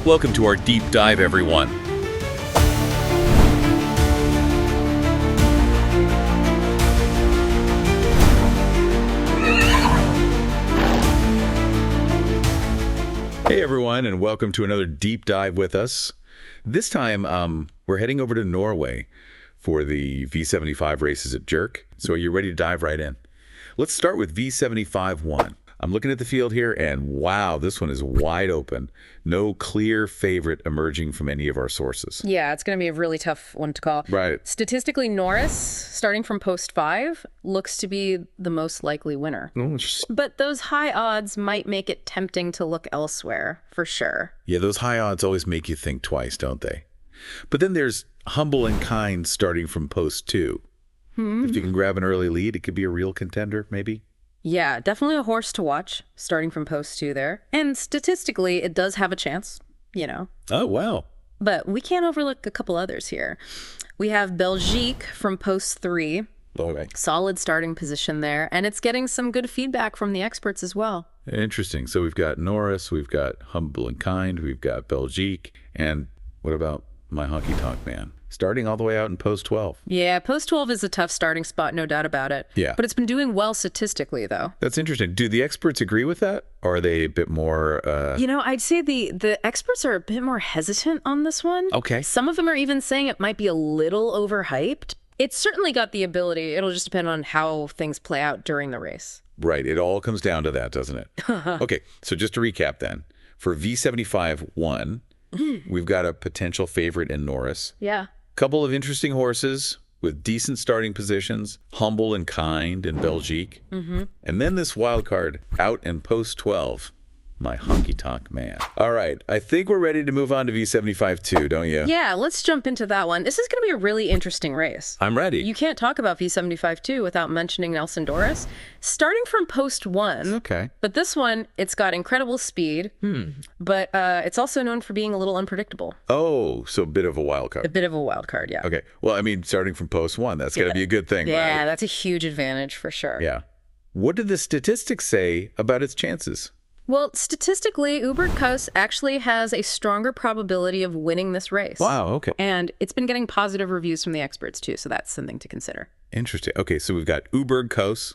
Welcome to our deep dive, everyone. Hey, everyone, and welcome to another deep dive with us. This time, we're heading over to Norway for the V75 races at Bjerke. So are you ready to dive right in? Let's start with V75-1. I'm looking at the field here, and wow, this one is wide open. No clear favorite emerging from any of our sources. Yeah, it's going to be a really tough one to call. Right. Statistically, Norris, starting from post 5, looks to be the most likely winner. But those high odds might make it tempting to look elsewhere, for sure. Yeah, those high odds always make you think twice, don't they? But then there's Humble and Kind starting from post 2. If you can grab an early lead, it could be a real contender, maybe. Yeah, definitely a horse to watch, starting from post 2 there. And statistically, it does have a chance, you know. Oh, wow. But we can't overlook a couple others here. We have Bjerke from post 3. Okay. Solid starting position there. And it's getting some good feedback from the experts as well. Interesting. So we've got Norris, we've got Humble and Kind, we've got Bjerke, and what about my honky tonk man? Starting all the way out in post 12. Yeah, post 12 is a tough starting spot, no doubt about it. Yeah. But it's been doing well statistically, though. That's interesting. Do the experts agree with that? Or are they a bit more... You know, I'd say the experts are a bit more hesitant on this one. Okay. Some of them are even saying it might be a little overhyped. It's certainly got the ability. It'll just depend on how things play out during the race. Right. It all comes down to that, doesn't it? Okay. So just to recap then, for V75-1, we've got a potential favorite in Norris. Yeah. Couple of interesting horses with decent starting positions, Humble and Kind and Bjerke. And then this wild card out in post 12, my honky tonk man. All right, I think we're ready to move on to V75-2, don't you? Yeah, let's jump into that one. This is going to be a really interesting race. I'm ready. You can't talk about V75-2 without mentioning Nelson Doris. Starting from post 1. Okay. But this one, it's got incredible speed, but it's also known for being a little unpredictable. Oh, so a bit of a wild A card. bit of a wild card, yeah. Okay. Well, I mean, starting from post 1, that's got to be a good thing, Yeah, right? that's a huge advantage for sure. Yeah. What did the statistics say about its chances? Well, statistically, Uberkos actually has a stronger probability of winning this race. Wow, okay. And it's been getting positive reviews from the experts, too, so that's something to consider. Interesting. Okay, so we've got Uberkos.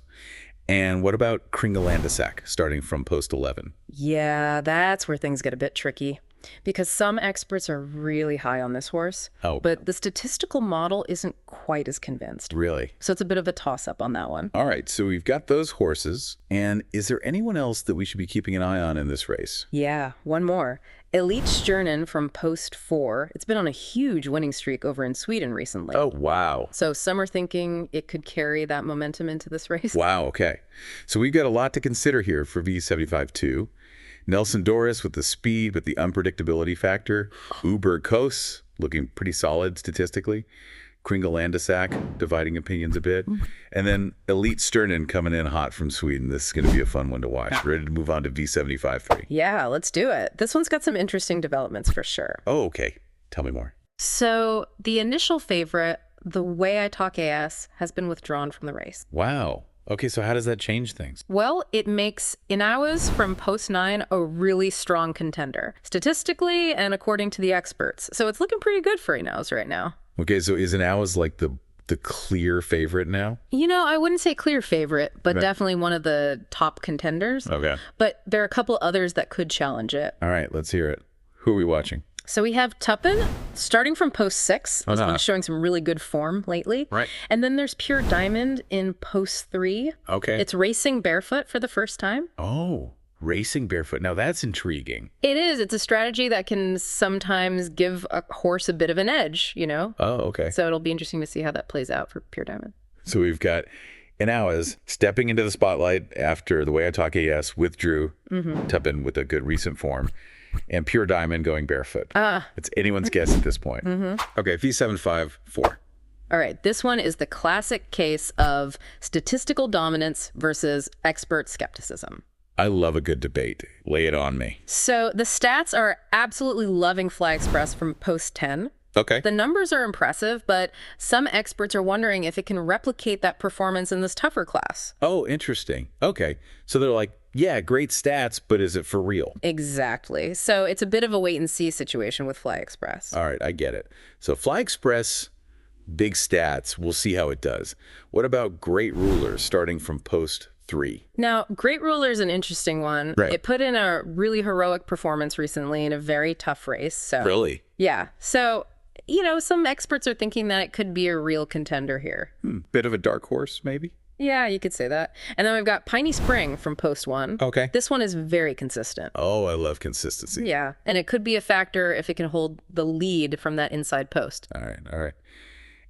And what about Kringelandesack, starting from post 11? Yeah, that's where things get a bit tricky, because some experts are really high on this horse, but the statistical model isn't quite as convinced. Really? So it's a bit of a toss-up on that one. All right, so we've got those horses. And is there anyone else that we should be keeping an eye on in this race? Yeah, one more. Elite Stjernen from post 4. It's been on a huge winning streak over in Sweden recently. Oh, wow. So some are thinking it could carry that momentum into this race. Wow, okay. So we've got a lot to consider here for V75-2. Nelson Doris with the speed, but the unpredictability factor. Uberkos looking pretty solid statistically. Kringelandesack dividing opinions a bit. And then Elite Stjernen coming in hot from Sweden. This is going to be a fun one to watch. Ready to move on to V75-3. Yeah, let's do it. This one's got some interesting developments for sure. Oh, okay. Tell me more. So the initial favorite, the Way I Talk AS, has been withdrawn from the race. Wow. Okay, so how does that change things? Well, it makes Inawas from post 9 a really strong contender, statistically and according to the experts. So it's looking pretty good for Inawas right now. Okay, so is Inawas like the clear favorite now? You know, I wouldn't say clear favorite, but definitely one of the top contenders. Okay. But there are a couple others that could challenge it. All right, let's hear it. Who are we watching? So we have Tuppen starting from post 6. He's been showing some really good form lately. Right. And then there's Pure Diamond in post 3. Okay. It's racing barefoot for the first time. Oh, racing barefoot. Now that's intriguing. It is. It's a strategy that can sometimes give a horse a bit of an edge, you know? Oh, okay. So it'll be interesting to see how that plays out for Pure Diamond. So we've got Inawas stepping into the spotlight after The Way I Talk AS withdrew. Tuppen with a good recent form. And Pure Diamond going barefoot. It's anyone's guess at this point. Okay, V75-4. All right, this one is the classic case of statistical dominance versus expert skepticism. I love a good debate. Lay it on me. So the stats are absolutely loving Fly Express from post 10. Okay. The numbers are impressive, but some experts are wondering if it can replicate that performance in this tougher class. Oh, interesting. Okay. So they're like yeah, great stats, but is it for real? Exactly. So it's a bit of a wait and see situation with Fly Express. All right, I get it. So Fly Express, big stats. We'll see how it does. What about Great Rulers starting from post 3? Now, Great Ruler is an interesting one. Right. It put in a really heroic performance recently in a very tough race. So Really? yeah. So, some experts are thinking that it could be a real contender here. Bit of a dark horse, maybe? Yeah, you could say that. And then we've got Piney Spring from post 1. Okay. This one is very consistent. Oh, I love consistency. Yeah. And it could be a factor if it can hold the lead from that inside post. All right, all right.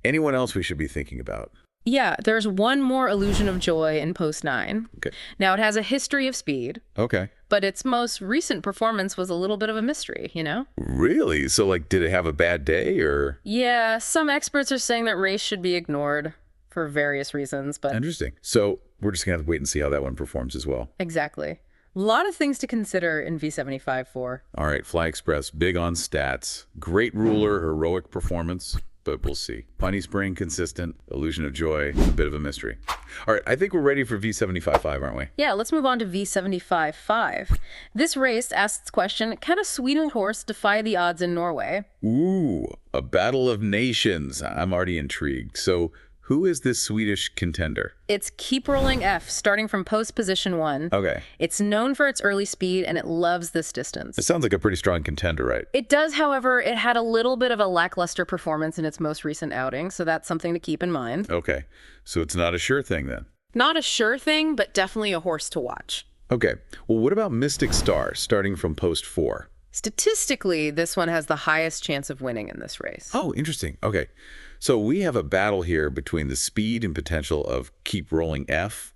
Anyone else we should be thinking about? Yeah, there's one more Illusion of Joy in post 9. Okay. Now, it has a history of speed, Okay. but its most recent performance was a little bit of a mystery, Really? So, did it have a bad day or? Yeah, some experts are saying that race should be ignored for various reasons, but Interesting. So, we're just going to have to wait and see how that one performs as well. exactly. A lot of things to consider in V75 for. All right, Fly Express, big on stats. Great Ruler, heroic performance, but we'll see. Piney Spring, consistent. Illusion of Joy, a bit of a mystery. All right, I think we're ready for V75-5, aren't we? Yeah, let's move on to V75-5. This race asks the question, can a Sweden horse defy the odds in Norway? Ooh, a battle of nations. I'm already intrigued. So, who is this Swedish contender? It's Keep Rolling F, starting from post position 1. Okay. It's known for its early speed, and it loves this distance. It sounds like a pretty strong contender, right? It does, however, it had a little bit of a lackluster performance in its most recent outing, so that's something to keep in mind. Okay, so it's not a sure thing then. Not a sure thing, but definitely a horse to watch. Okay, well, what about Mystic Star, starting from post 4? Statistically, this one has the highest chance of winning in this race. Oh, interesting. Okay, so we have a battle here between the speed and potential of Keep Rolling F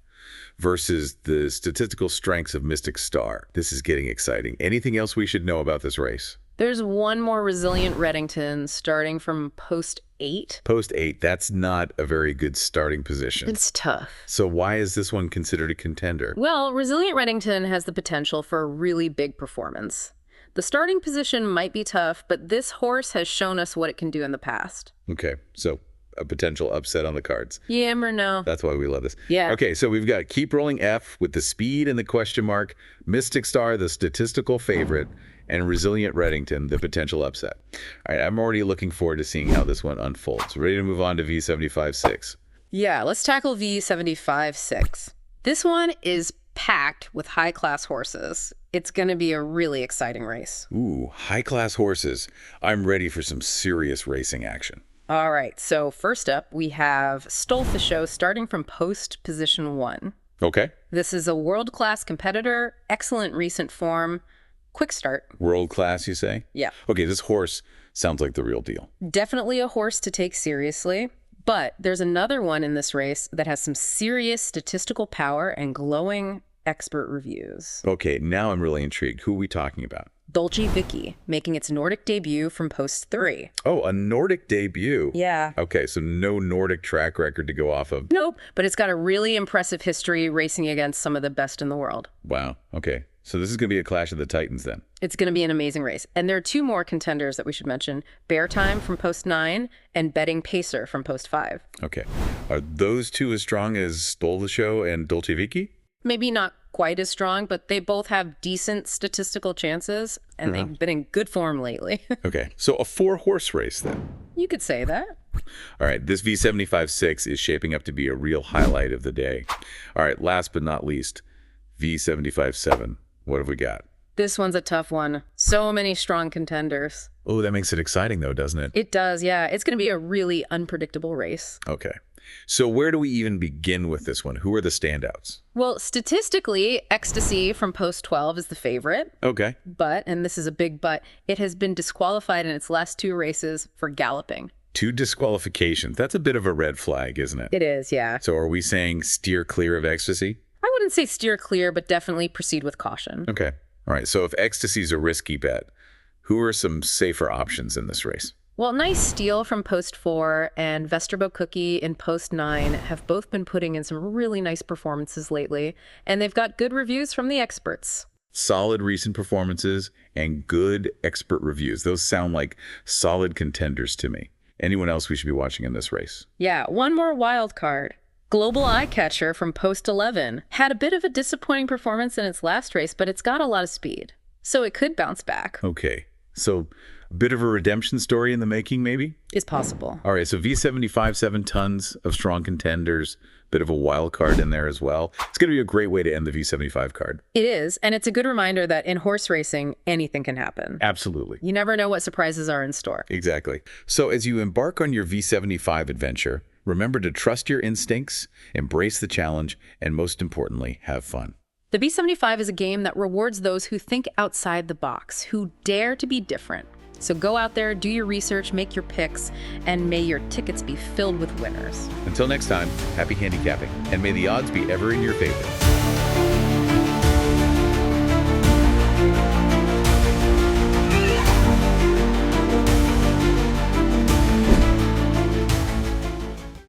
versus the statistical strengths of Mystic Star. This is getting exciting. Anything else we should know about this race? There's one more Resilient Reddington starting from post 8. Post 8, that's not a very good starting position. It's tough. So why is this one considered a contender? Well, Resilient Reddington has the potential for a really big performance. The starting position might be tough, but this horse has shown us what it can do in the past. Okay, so a potential upset on the cards. Yeah or no? That's why we love this. Yeah. Okay, so we've got Keep Rolling F with the speed and the question mark, Mystic Star, the statistical favorite, and Resilient Reddington, the potential upset. All right, I'm already looking forward to seeing how this one unfolds. Ready to move on to V75-6. Yeah, let's tackle V75-6. This one is packed with high-class horses. It's going to be a really exciting race. Ooh, high-class horses. I'm ready for some serious racing action. All right, so first up, we have Stole the Show starting from post position 1. Okay. This is a world-class competitor, excellent recent form, quick start. World class, you say? Yeah. Okay, this horse sounds like the real deal. Definitely a horse to take seriously, but there's another one in this race that has some serious statistical power and glowing expert reviews. Okay, now I'm really intrigued. Who are we talking about? Dolce Vicky, making its Nordic debut from post 3. Oh, a Nordic debut. Yeah. Okay, so no Nordic track record to go off of. Nope, but it's got a really impressive history racing against some of the best in the world. Wow. Okay. So this is going to be a clash of the Titans then. It's going to be an amazing race. And there are two more contenders that we should mention. Bear Time from post 9 and Betting Pacer from post 5. Okay. Are those two as strong as Stole the Show and Dolce Vicky? Maybe not quite as strong, but they both have decent statistical chances, and they've been in good form lately. Okay. So a 4-horse race then. You could say that. All right. This V75-6 is shaping up to be a real highlight of the day. All right. Last but not least, V75-7. What have we got? This one's a tough one. So many strong contenders. Oh, that makes it exciting though, doesn't it? It does, yeah. It's going to be a really unpredictable race. Okay. So where do we even begin with this one? Who are the standouts? Well, statistically, Ecstasy from post 12 is the favorite. Okay. But, and this is a big but, it has been disqualified in its last 2 races for galloping. 2 disqualifications. That's a bit of a red flag, isn't it? It is, yeah. So are we saying steer clear of Ecstasy? I wouldn't say steer clear, but definitely proceed with caution. Okay. All right. So if Ecstasy's a risky bet, who are some safer options in this race? Well, Nice Steel from post 4 and Vesterbo Cookie in post 9 have both been putting in some really nice performances lately, and they've got good reviews from the experts. Solid recent performances and good expert reviews. Those sound like solid contenders to me. Anyone else we should be watching in this race? Yeah, one more wild card. Global Eye Catcher from Post 11 had a bit of a disappointing performance in its last race, but it's got a lot of speed, so it could bounce back. Okay, so a bit of a redemption story in the making, maybe? Is possible. All right, so V75, 7 tons of strong contenders, bit of a wild card in there as well. It's going to be a great way to end the V75 card. It is, and it's a good reminder that in horse racing, anything can happen. Absolutely. You never know what surprises are in store. Exactly. So as you embark on your V75 adventure, remember to trust your instincts, embrace the challenge, and most importantly, have fun. The V75 is a game that rewards those who think outside the box, who dare to be different. So go out there, do your research, make your picks, and may your tickets be filled with winners. Until next time, happy handicapping, and may the odds be ever in your favor.